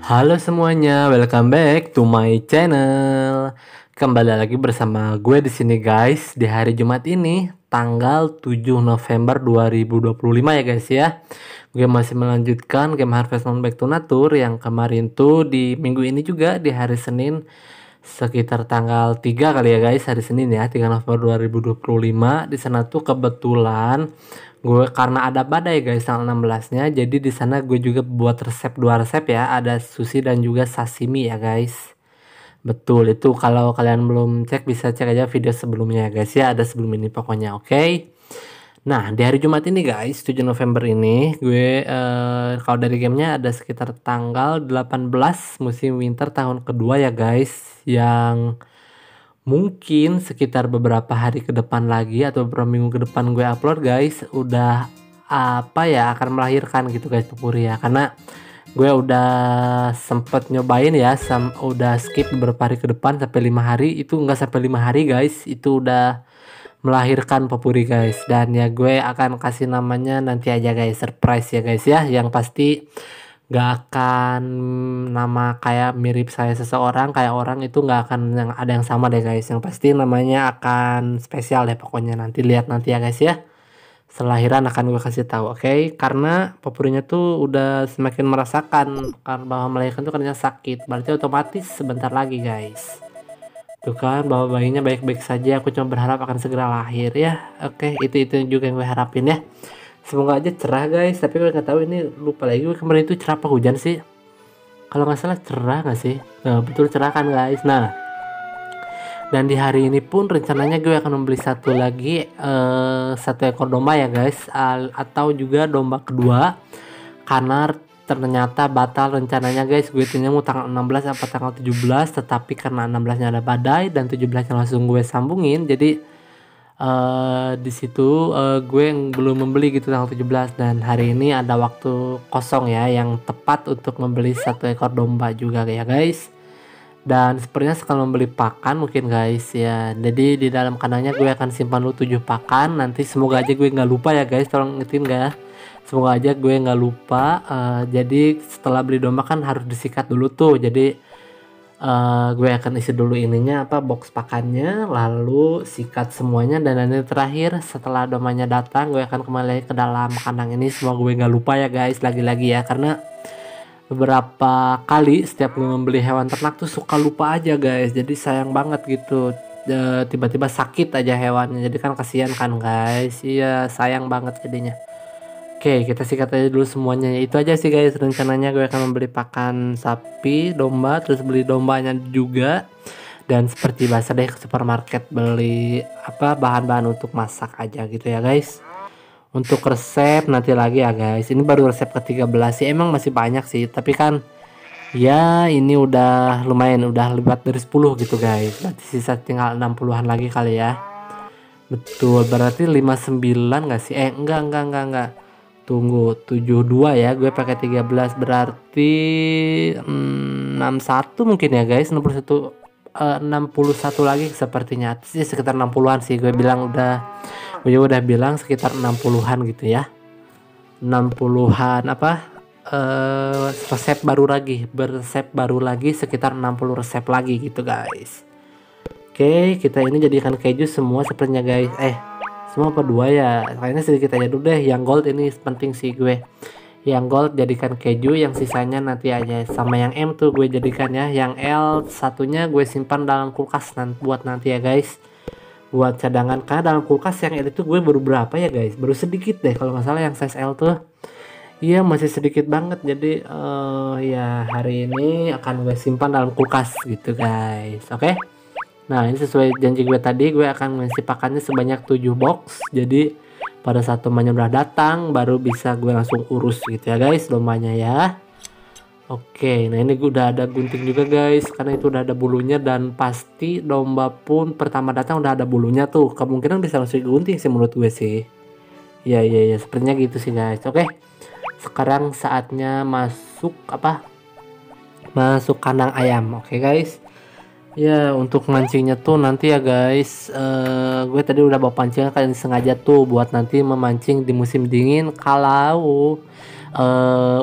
Halo semuanya, welcome back to my channel. Kembali lagi bersama gue di sini guys, di hari Jumat ini, tanggal 7 November 2025 ya guys ya. Gue masih melanjutkan game Harvest Moon Back to Nature yang kemarin tuh di minggu ini juga di hari Senin sekitar tanggal 3 kali ya guys, hari Senin ya, 3 November 2025. Di sana tuh kebetulan gue karena ada badai guys tanggal 16-nya, jadi di sana gue juga buat dua resep ya, ada sushi dan juga sashimi ya guys. Betul, itu kalau kalian belum cek bisa cek aja video sebelumnya ya guys ya, ada sebelum ini pokoknya, oke. Nah, di hari Jumat ini guys, 7 November ini gue kalau dari gamenya ada sekitar tanggal 18 musim winter tahun kedua ya guys, yang mungkin sekitar beberapa hari ke depan lagi atau beberapa minggu ke depan gue upload guys, udah apa ya, akan melahirkan gitu guys Popuri ya, karena gue udah sempet nyobain ya, udah skip beberapa hari ke depan sampai 5 hari, itu enggak sampai 5 hari guys, itu udah melahirkan Popuri guys. Dan ya gue akan kasih namanya nanti aja guys, surprise ya guys ya, yang pasti gak akan nama kayak mirip saya seseorang, kayak orang itu gak akan yang ada yang sama deh guys, yang pasti namanya akan spesial deh pokoknya, nanti lihat nanti ya guys ya, selahiran akan gue kasih tahu, oke. Karena Popurinya tuh udah semakin merasakan karena bahwa melahirkan tuh karena sakit, berarti otomatis sebentar lagi guys. Tuh kan bahwa bayinya baik-baik saja, aku cuma berharap akan segera lahir ya. Oke, itu juga yang gue harapin ya. Semoga aja cerah guys, tapi gue nggak tahu ini, lupa lagi gue kemarin itu cerah apa hujan sih. Kalau nggak salah cerah nggak sih? Nah, betul cerah kan guys. Nah, dan di hari ini pun rencananya gue akan membeli satu lagi satu ekor domba ya guys, atau juga domba kedua, karena ternyata batal rencananya guys. Gue tanya mau tanggal 16 apa tanggal 17, tetapi karena 16-nya ada badai dan 17-nya langsung gue sambungin, jadi di situ gue yang belum membeli gitu tanggal 17, dan hari ini ada waktu kosong ya yang tepat untuk membeli satu ekor domba juga ya guys. Dan sepertinya sekali membeli pakan mungkin guys ya, jadi di dalam kandangnya gue akan simpan dulu 7 pakan. Nanti semoga aja gue nggak lupa ya guys, tolong ngetin gak, semoga aja gue nggak lupa. Jadi setelah beli domba kan harus disikat dulu tuh, jadi gue akan isi dulu ininya apa, box pakannya, lalu sikat semuanya, dan nanti terakhir setelah dombanya datang gue akan kembali ke dalam kandang ini. Semoga gue nggak lupa ya guys, lagi-lagi ya, karena beberapa kali setiap gue membeli hewan ternak tuh suka lupa aja guys, jadi sayang banget gitu. Tiba-tiba sakit aja hewannya, jadi kan kasihan kan guys, iya sayang banget jadinya. Oke, kita sikat aja dulu semuanya. Itu aja sih guys, rencananya gue akan membeli pakan sapi, domba, terus beli dombanya juga. Dan seperti biasa deh ke supermarket beli apa, bahan-bahan untuk masak aja gitu ya guys. Untuk resep nanti lagi ya guys. Ini baru resep ke-13 sih, emang masih banyak sih, tapi kan ya ini udah lumayan, udah lebih dari 10 gitu guys. Berarti sisa tinggal 60-an lagi kali ya. Betul, berarti 59 nggak sih? Enggak. Tunggu, 72 ya, gue pakai 13 berarti 61 mungkin ya guys, 61 61 lagi sepertinya sih, sekitar 60-an sih gue bilang, gue udah bilang sekitar 60-an gitu ya. 60-an apa, resep baru lagi sekitar 60 resep lagi gitu guys. Oke, kita ini jadikan keju semua sepertinya guys. Semua apa dua ya, kayaknya sedikit aja dulu deh. Yang gold ini penting sih gue, yang gold jadikan keju, yang sisanya nanti aja. Sama yang M tuh gue jadikan ya, yang L satunya gue simpan dalam kulkas buat nanti ya guys, buat cadangan. Karena dalam kulkas yang L itu gue baru berapa ya guys, baru sedikit deh kalau nggak salah yang size L tuh. Iya masih sedikit banget, jadi ya hari ini akan gue simpan dalam kulkas gitu guys, oke. Nah ini sesuai janji gue tadi, gue akan mengisi pakannya sebanyak 7 box. Jadi pada saat dombanya udah datang baru bisa gue langsung urus gitu ya guys dombanya ya. Oke, nah ini gue udah ada gunting juga guys, karena itu udah ada bulunya, dan pasti domba pun pertama datang udah ada bulunya tuh, kemungkinan bisa langsung gunting sih menurut gue sih. Iya sepertinya gitu sih guys. Oke, sekarang saatnya masuk kandang ayam. Oke guys. Ya untuk mancingnya tuh nanti ya guys, gue tadi udah bawa pancingnya kan sengaja tuh buat nanti memancing di musim dingin. Kalau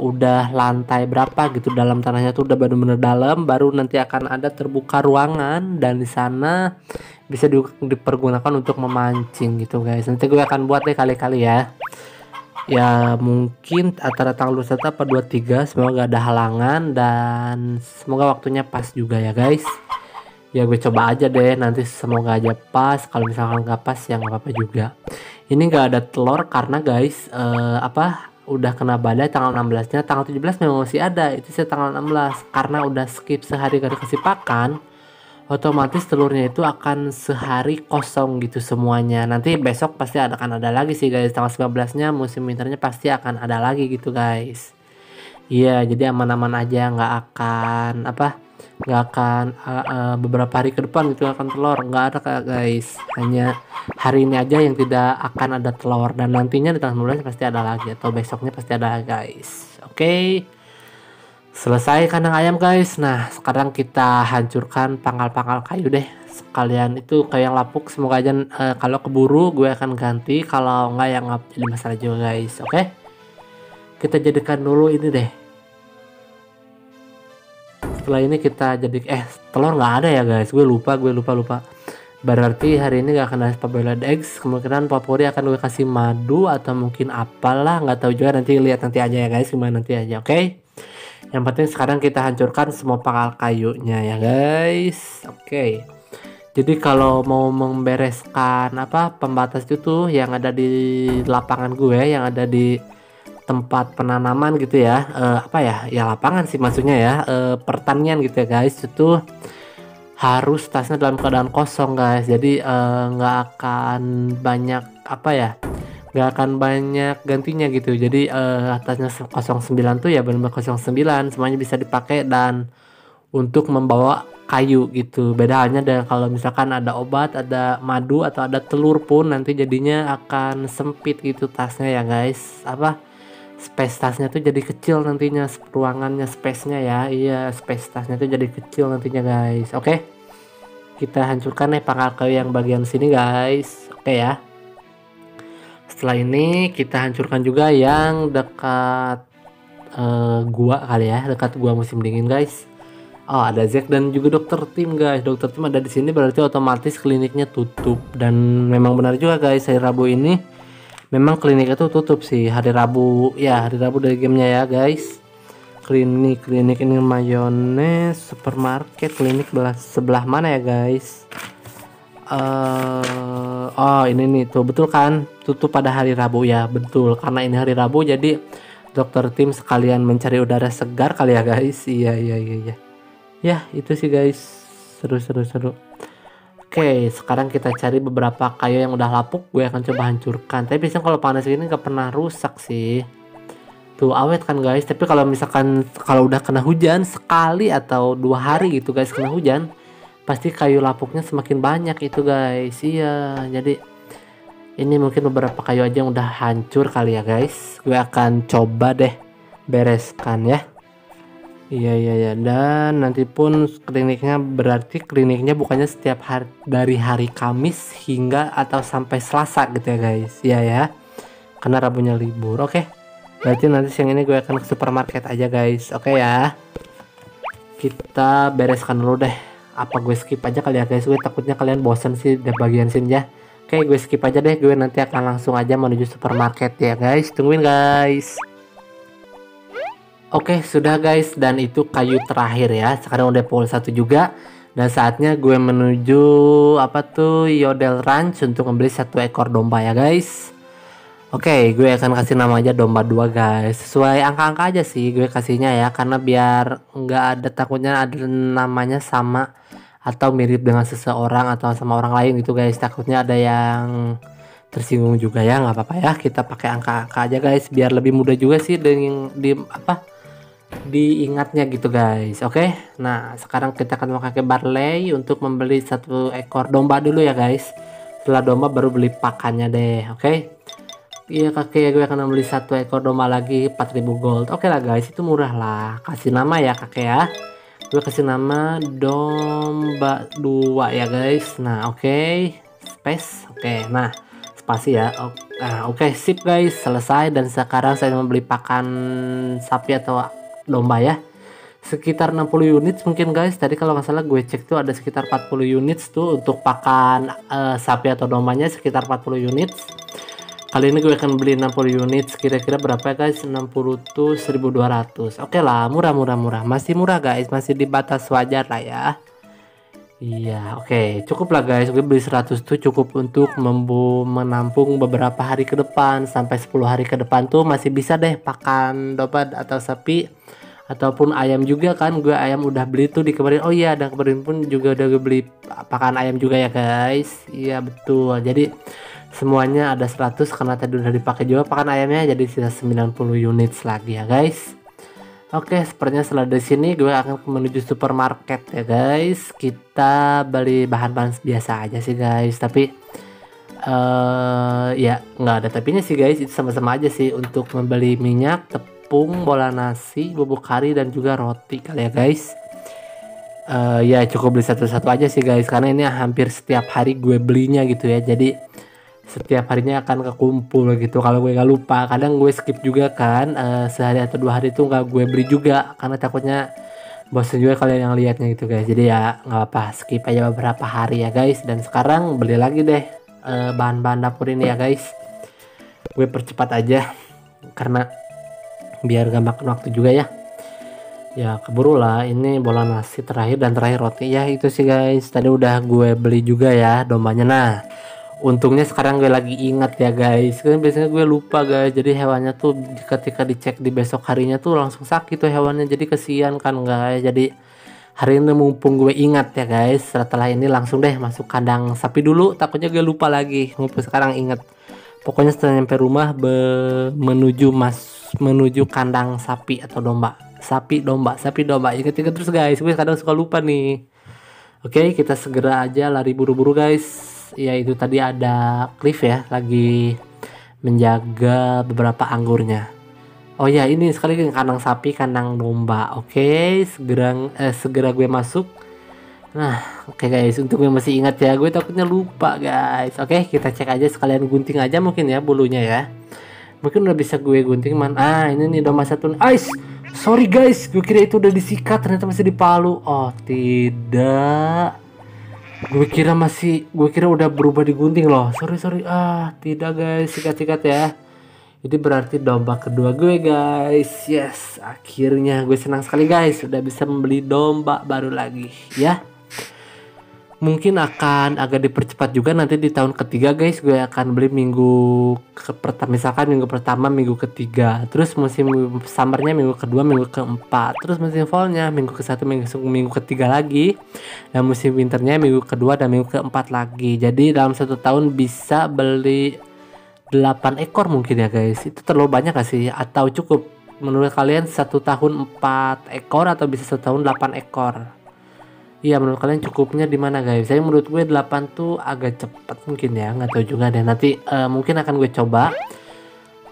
udah lantai berapa gitu dalam tanahnya tuh udah bener-bener dalam, baru nanti akan ada terbuka ruangan dan di sana bisa dipergunakan untuk memancing gitu guys. Nanti gue akan buat deh kali-kali ya. Ya mungkin antara tanggal 21 apa 23, semoga gak ada halangan dan semoga waktunya pas juga ya guys. Ya gue coba aja deh, nanti semoga aja pas. Kalau misalkan nggak pas ya nggak apa-apa juga. Ini nggak ada telur karena guys udah kena badai tanggal 16-nya. Tanggal 17 memang masih ada, itu sih tanggal 16 karena udah skip sehari gak dikasih pakan. Otomatis telurnya itu akan sehari kosong gitu semuanya. Nanti besok pasti akan ada lagi sih guys. Tanggal 19-nya musim winternya pasti akan ada lagi gitu guys. Iya, jadi aman-aman aja, nggak akan nggak akan beberapa hari ke depan itu akan telur, nggak ada guys. Hanya hari ini aja yang tidak akan ada telur dan nantinya di tanggal 19 pasti ada lagi atau besoknya pasti ada guys. Oke. Selesai kandang ayam guys. Nah, sekarang kita hancurkan pangkal-pangkal kayu deh. Sekalian itu kayu yang lapuk, semoga aja kalau keburu gue akan ganti, kalau nggak ya nggak jadi masalah juga guys. Oke. Kita jadikan dulu ini deh. Setelah ini kita jadi telur nggak ada ya guys, gue lupa. Berarti hari ini gak akan ada boiled eggs, kemungkinan Popori akan gue kasih madu atau mungkin apalah, nggak tahu juga, nanti lihat nanti aja ya guys, gimana nanti aja. Oke. Yang penting sekarang kita hancurkan semua pangkal kayunya ya guys. Oke. Jadi kalau mau membereskan pembatas itu tuh yang ada di lapangan gue, yang ada di tempat penanaman gitu ya, ya lapangan sih maksudnya ya, pertanian gitu ya guys, itu harus tasnya dalam keadaan kosong guys. Jadi nggak akan banyak nggak akan banyak gantinya gitu. Jadi tasnya 09 tuh ya benar-benar 09 semuanya bisa dipakai dan untuk membawa kayu gitu. Beda halnya dengan kalau misalkan ada obat, ada madu atau ada telur pun nanti jadinya akan sempit gitu tasnya ya guys. Space tasnya tuh jadi kecil nantinya, ruangannya, space-nya ya. Iya, space tasnya tuh jadi kecil nantinya guys. Oke. Kita hancurkan pangkal kayu yang bagian sini guys. Oke ya. Setelah ini kita hancurkan juga yang dekat gua kali ya, dekat gua musim dingin guys. Oh, ada Zack dan juga dokter tim guys. Dokter tim ada di sini berarti otomatis kliniknya tutup, dan memang benar juga guys, hari Rabu ini memang klinik itu tutup sih, hari Rabu ya, hari Rabu dari gamenya ya guys. Klinik ini mayones supermarket, klinik sebelah mana ya guys? Oh ini nih tuh, betul kan, tutup pada hari Rabu ya, betul, karena ini hari Rabu jadi dokter tim sekalian mencari udara segar kali ya guys. Iya ya, itu sih guys, seru. Oke, sekarang kita cari beberapa kayu yang udah lapuk, gue akan coba hancurkan. Tapi biasanya kalau panas ini nggak pernah rusak sih. Tuh awet kan guys. Tapi kalau misalkan kalau udah kena hujan sekali atau 2 hari gitu guys, kena hujan, pasti kayu lapuknya semakin banyak itu guys. Iya, jadi ini mungkin beberapa kayu aja yang udah hancur kali ya guys. Gue akan coba deh bereskan ya. Iya, dan nanti pun kliniknya, berarti kliniknya bukannya setiap hari dari hari Kamis hingga atau sampai Selasa gitu ya guys. Iya ya, karena Rabunya libur. Oke, berarti nanti siang ini gue akan ke supermarket aja guys. Oke ya, kita bereskan dulu deh. Apa gue skip aja kali ya guys, gue takutnya kalian bosan sih di bagian sini ya. Oke, gue skip aja deh, gue nanti akan langsung aja menuju supermarket ya guys. Tungguin guys. Oke, sudah guys, dan itu kayu terakhir ya. Sekarang udah pukul 1 juga. Dan saatnya gue menuju Yodel Ranch untuk membeli 1 ekor domba ya guys. Oke, gue akan kasih nama aja domba 2 guys. Sesuai angka-angka aja sih gue kasihnya ya, karena biar nggak ada takutnya ada namanya sama atau mirip dengan seseorang atau sama orang lain gitu guys. Takutnya ada yang tersinggung juga ya, nggak apa-apa ya. Kita pakai angka-angka aja guys, biar lebih mudah juga sih diingatnya gitu guys. Oke, nah sekarang kita akan memakai barley untuk membeli 1 ekor domba dulu ya guys. Setelah domba baru beli pakannya deh. Oke, iya kakek, gue akan membeli 1 ekor domba lagi 4.000 gold. Oke lah guys, itu murah lah. Kasih nama ya kakek ya, gue kasih nama domba 2 ya guys. Nah oke, space, oke, nah spasi ya. Nah, oke, sip guys, selesai. Dan sekarang saya membeli pakan sapi atau domba ya. Sekitar 60 unit mungkin guys. Tadi kalau nggak salah gue cek tuh ada sekitar 40 unit tuh untuk pakan sapi atau dombanya, sekitar 40 unit. Kali ini gue akan beli 60 unit, kira-kira berapa ya guys? 60 tuh 1200. Oke lah, murah murah murah. Masih murah guys, masih di batas wajar lah ya. Iya, oke, cukup lah guys. Gue beli 100 tuh cukup untuk menampung beberapa hari ke depan, sampai 10 hari ke depan tuh masih bisa deh pakan domba atau sapi ataupun ayam juga kan. Gue ayam udah beli tuh di kemarin. Oh iya, dan kemarin pun juga udah gue beli pakan ayam juga ya guys. Iya betul. Jadi semuanya ada 100 karena tadi udah dipakai juga pakan ayamnya, jadi sisa 90 unit lagi ya guys. Oke, sepertinya setelah dari sini gue akan menuju supermarket ya guys. Kita beli bahan-bahan biasa aja sih guys, tapi ya nggak ada tapinya sih guys. Itu sama-sama aja sih untuk membeli minyak, tepung, bola nasi, bubuk kari, dan juga roti kali ya guys. Ya cukup beli satu-satu aja sih guys, karena ini hampir setiap hari gue belinya gitu ya. Jadi setiap harinya akan kekumpul gitu. Kalau gue nggak lupa, kadang gue skip juga kan, sehari atau 2 hari itu nggak gue beli juga karena takutnya bosan juga kalian yang lihatnya gitu guys. Jadi ya nggak apa, skip aja beberapa hari ya guys. Dan sekarang beli lagi deh bahan-bahan dapur ini ya guys. Gue percepat aja karena biar gak makan waktu juga ya. Ya keburu lah, ini bola nasi terakhir dan terakhir roti ya. Itu sih guys, tadi udah gue beli juga ya dombanya. Nah, untungnya sekarang gue lagi ingat ya guys, kan biasanya gue lupa guys. Jadi hewannya tuh ketika dicek di besok harinya tuh langsung sakit tuh hewannya, jadi kesian kan guys. Jadi hari ini mumpung gue ingat ya guys, setelah ini langsung deh masuk kandang sapi dulu, takutnya gue lupa lagi. Mumpung sekarang ingat, pokoknya setelah nyampe rumah menuju kandang sapi atau domba, sapi domba, inget-inget terus guys, gue kadang suka lupa nih. Oke, kita segera aja lari buru-buru guys. Ya itu tadi ada Cliff ya, lagi menjaga beberapa anggurnya. Oh ya, ini sekali kandang sapi, kandang domba. Oke, segera gue masuk. Nah, oke guys, untuk yang masih ingat ya, gue takutnya lupa guys. Oke, kita cek aja sekalian gunting aja mungkin ya bulunya ya. Mungkin udah bisa gue gunting man. Ah, ini nih domba satu. Ais, sorry guys, gue kira itu udah disikat, ternyata masih dipalu. Oh tidak, gue kira udah berubah digunting loh. Sorry. Ah, tidak guys, sikat-sikat ya. Ini berarti domba kedua gue guys. Yes, akhirnya gue senang sekali guys, sudah bisa membeli domba baru lagi ya. Mungkin akan agak dipercepat juga nanti di tahun ketiga guys. Gue akan beli misalkan minggu pertama, minggu ketiga, terus musim summernya minggu kedua, minggu keempat, terus musim fallnya minggu ke satu, minggu ketiga lagi, dan musim winternya minggu kedua dan minggu keempat lagi. Jadi dalam 1 tahun bisa beli 8 ekor mungkin ya guys. Itu terlalu banyak gak sih, atau cukup menurut kalian 1 tahun 4 ekor atau bisa 1 tahun 8 ekor? Iya, menurut kalian cukupnya di mana guys? Saya menurut gue 8 tuh agak cepat mungkin ya, nggak tahu juga deh. Nanti mungkin akan gue coba,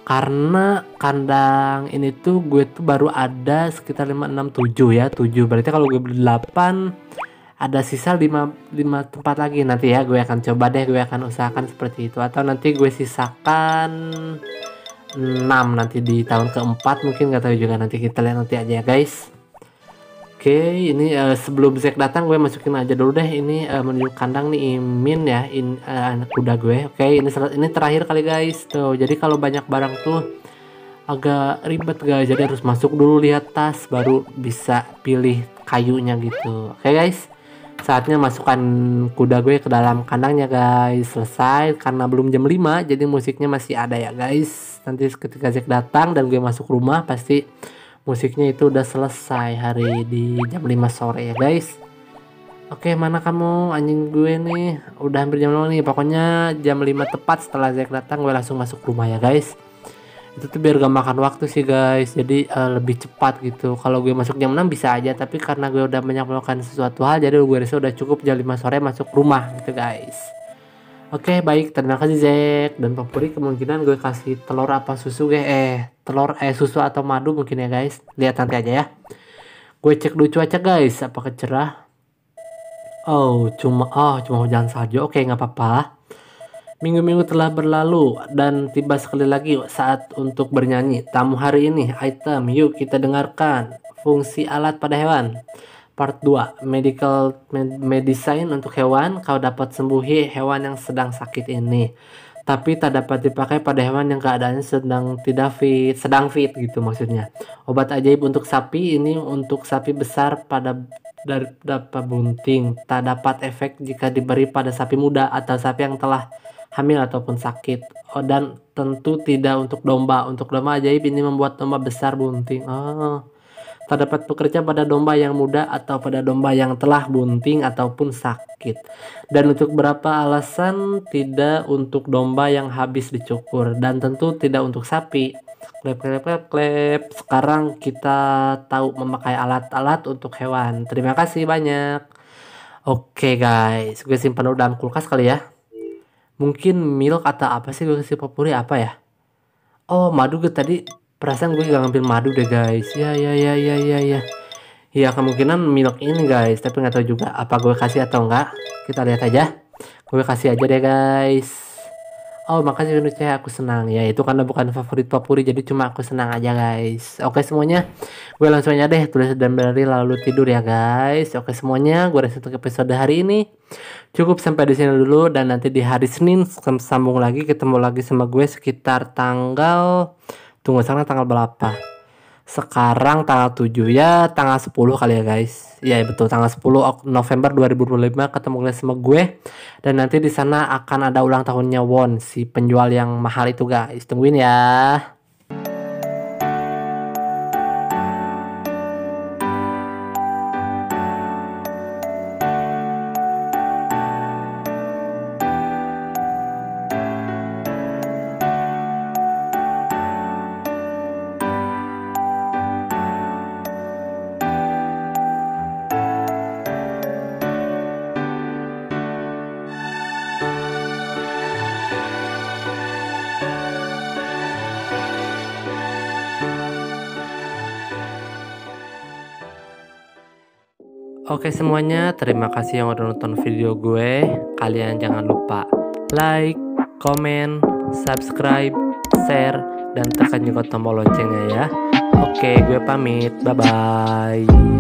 karena kandang ini tuh gue tuh baru ada sekitar 5, 6, 7 ya. 7 berarti kalau gue beli 8 ada sisa 5 tempat lagi. Nanti ya gue akan coba deh, gue akan usahakan seperti itu, atau nanti gue sisakan 6 nanti di tahun keempat mungkin, nggak tahu juga, nanti kita lihat nanti aja ya guys. Oke, ini sebelum Zack datang gue masukin aja dulu deh ini menuju kandang nih Imin ya, anak kuda gue. Oke, ini terakhir kali guys tuh. Jadi kalau banyak barang tuh agak ribet guys, jadi harus masuk dulu lihat tas baru bisa pilih kayunya gitu. Oke guys, saatnya masukkan kuda gue ke dalam kandangnya guys. Selesai karena belum jam 5, jadi musiknya masih ada ya guys. Nanti ketika Zack datang dan gue masuk rumah pasti musiknya itu udah selesai hari di jam 5 sore ya guys. Oke, mana kamu anjing gue nih, udah hampir jam 5 nih. Pokoknya jam 5 tepat setelah Zack datang gue langsung masuk rumah ya guys. Itu tuh biar gak makan waktu sih guys, jadi lebih cepat gitu. Kalau gue masuk jam 6 bisa aja, tapi karena gue udah banyak melakukan sesuatu hal, jadi gue rasa udah cukup jam 5 sore masuk rumah gitu guys. Oke, baik, terima kasih Zack. Dan Papuri kemungkinan gue kasih telur apa susu susu atau madu mungkin ya guys. Lihat nanti aja ya. Gue cek dulu cuaca guys, apakah cerah? Oh, cuma hujan salju. Oke, nggak apa-apa. Minggu-minggu telah berlalu dan tiba sekali lagi saat untuk bernyanyi. Tamu hari ini, item, yuk kita dengarkan. Fungsi alat pada hewan. Part 2, medicine untuk hewan. Kau dapat sembuhi hewan yang sedang sakit ini. Tapi tak dapat dipakai pada hewan yang keadaannya sedang fit gitu maksudnya. Obat ajaib untuk sapi ini untuk sapi besar pada dapat bunting. Tak dapat efek jika diberi pada sapi muda atau sapi yang telah hamil ataupun sakit. Oh, dan tentu tidak untuk domba. Untuk domba ajaib ini membuat domba besar bunting. Oh, tak dapat bekerja pada domba yang muda atau pada domba yang telah bunting ataupun sakit. Dan untuk beberapa alasan tidak untuk domba yang habis dicukur dan tentu tidak untuk sapi. Klep, klep, klep, klep. Sekarang kita tahu memakai alat-alat untuk hewan. Terima kasih banyak. Oke guys, gue simpan dulu dalam kulkas kali ya. Mungkin milk atau apa sih gue kasih popuri apa ya? Oh, madu gue tadi perasaan gue gak ngambil madu deh guys. Ya. Ya kemungkinan milk ini guys, tapi nggak tahu juga apa gue kasih atau enggak. Kita lihat aja. Gue kasih aja deh guys. Oh, makasih Indonesia, aku senang. Ya, itu karena bukan favorit popuri, jadi cuma aku senang aja guys. Oke semuanya, gue langsung aja deh tulis dan berlari lalu tidur ya guys. Oke semuanya, gue rasa untuk episode hari ini cukup sampai di sini dulu, dan nanti di hari Senin sambung lagi, ketemu lagi sama gue sekitar tanggal, tunggu sekarang tanggal berapa? Sekarang tanggal 7 ya, tanggal 10 kali ya guys. Ya betul, tanggal 10 November 2025 ketemu lagi sama gue. Dan nanti di sana akan ada ulang tahunnya Won, si penjual yang mahal itu guys. Tungguin ya. Oke semuanya, terima kasih yang udah nonton video gue. Kalian jangan lupa like, comment, subscribe, share, dan tekan juga tombol loncengnya ya. Oke, gue pamit. Bye-bye.